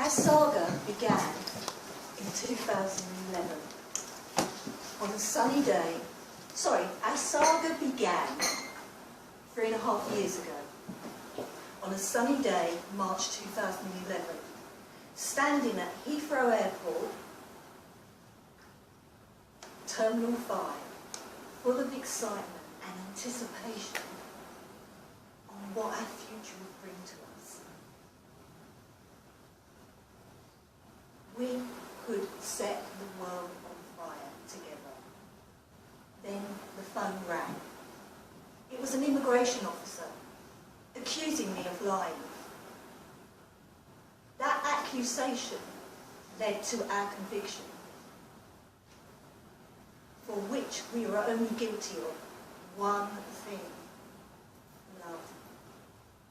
Our saga began in 2011 on a sunny day. Our saga began 3.5 years ago on a sunny day, March 2011, standing at Heathrow Airport, Terminal 5, full of excitement and anticipation on what our future would bring to us. We could set the world on fire together. Then the phone rang. It was an immigration officer accusing me of lying. That accusation led to our conviction, for which we were only guilty of one thing: love.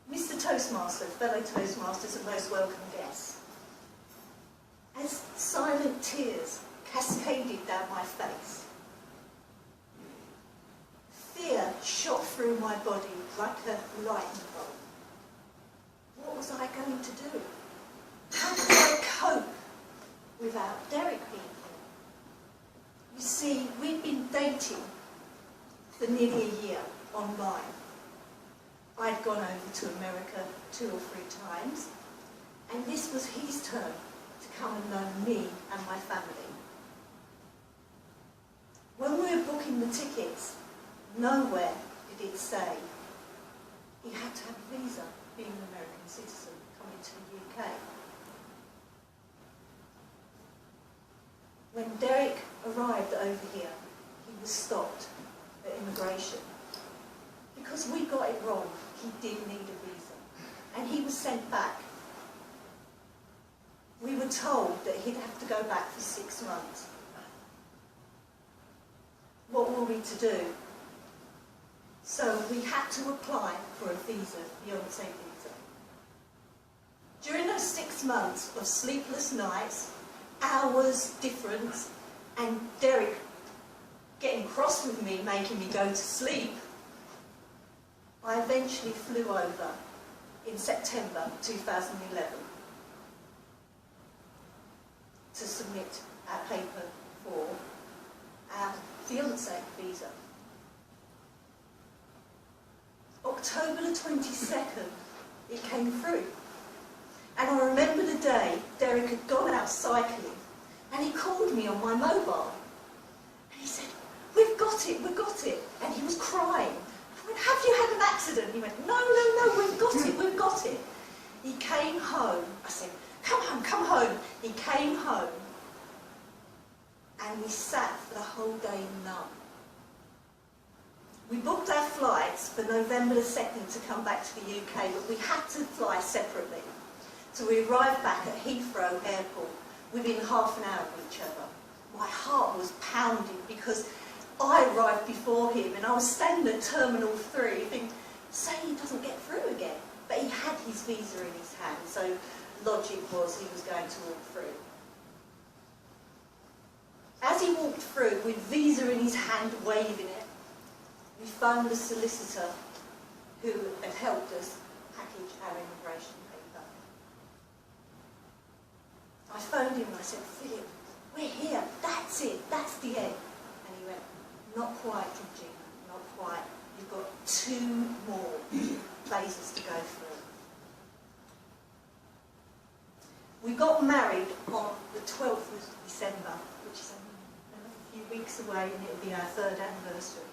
Mr. Toastmaster, fellow Toastmasters and most welcome guests, as silent tears cascaded down my face, fear shot through my body like a lightning bolt. What was I going to do? How could I cope without Derrick being here? You see, we'd been dating for nearly a year online. I'd gone over to America 2 or 3 times, and this was his turn to come and know me and my family. When we were booking the tickets, nowhere did it say he had to have a visa, being an American citizen, coming to the UK. When Derrick arrived over here, he was stopped at immigration. Because we got it wrong, he did need a visa, and he was sent back. We were told that he'd have to go back for 6 months. What were we to do? So we had to apply for a visa, fiancé visa. During those 6 months of sleepless nights, hours difference, and Derrick getting cross with me, making me go to sleep, I eventually flew over in September 2011 to submit our paper for our fiancé visa. October the 22nd, it came through. And I remember the day Derrick had gone out cycling, and he called me on my mobile. And he said, "We've got it, we've got it." And he was crying. I went, "Have you had an accident?" He went, No, we've got it, we've got it. He came home. I said, come home. He came home, and we sat for the whole day numb. We booked our flights for November the 2nd to come back to the UK, but we had to fly separately. So we arrived back at Heathrow Airport within half an hour of each other. My heart was pounding because I arrived before him, and I was standing at Terminal 3 thinking, say he doesn't get through again. But he had his visa in his hand, so logic was he was going to walk through. As he walked through with visa in his hand, waving it, we found the solicitor who had helped us package our immigration paper. I phoned him and I said, "Philip, we're here, that's it, that's the end." And he went, "Not quite, Georgina, not quite. You've got 2 more places to go through." We got married on the 12th of December, which is a few weeks away, and it'll be our 3rd anniversary.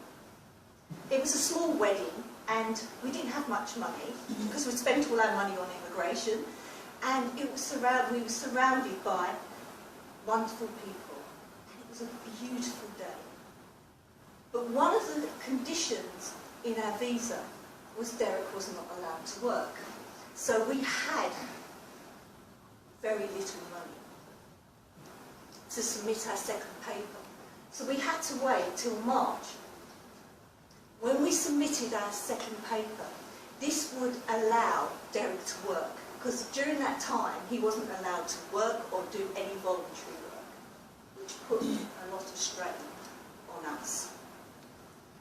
It was a small wedding, and we didn't have much money because we'd spent all our money on immigration, and we were surrounded by wonderful people, and it was a beautiful day. But one of the conditions in our visa was Derrick was not allowed to work. So we had very little money to submit our second paper. So we had to wait till March. When we submitted our second paper, this would allow Derrick to work, because during that time he wasn't allowed to work or do any voluntary work, which put a lot of strain on us.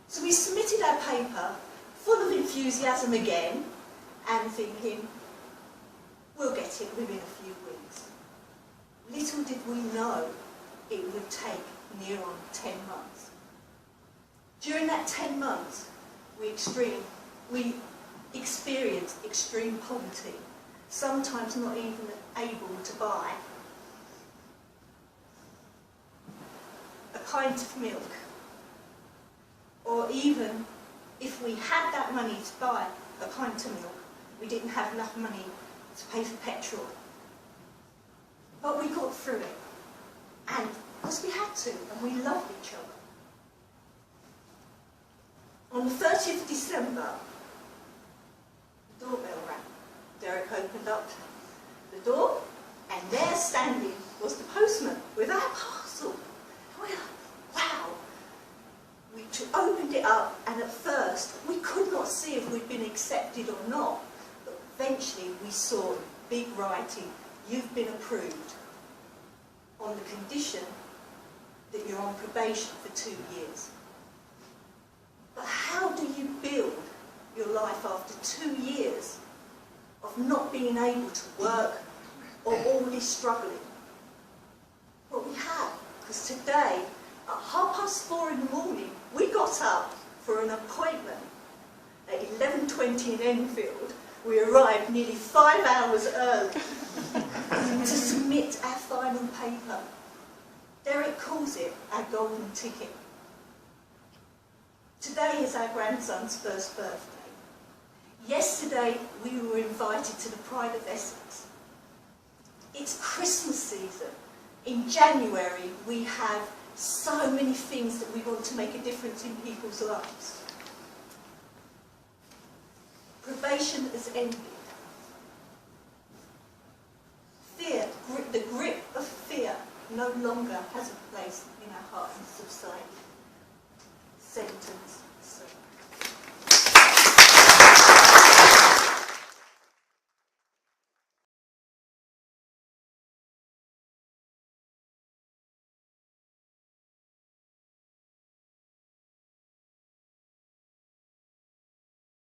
So we submitted our paper full of enthusiasm again, and thinking, We'll get it within a few weeks. Little did we know it would take near on 10 months. During that 10 months, we experienced extreme poverty, sometimes not even able to buy a pint of milk, or even if we had that money to buy a pint of milk, we didn't have enough money to pay for petrol. But we got through it, and because we had to, and we loved each other. On the 30th of December, the doorbell rang. Derrick opened up the door, and there standing was the postman with our parcel. And we were like, wow. We opened it up, and at first we could not see if we'd been accepted or not. But eventually we saw big writing, "You've been approved," on the condition that you're on probation for 2 years. But how do you build your life after 2 years of not being able to work or always struggling? Well, we have, because today, at 4:30 in the morning, we got up for an appointment at 11:20 in Enfield. We arrived nearly 5 hours early to submit our final paper. Derrick calls it our golden ticket. Today is our grandson's first birthday. Yesterday we were invited to the Pride of Essex. It's Christmas season. In January we have so many things that we want to make a difference in people's lives. Probation has ended. Fear, the grip of fear no longer has a place in our heart and society. Sentence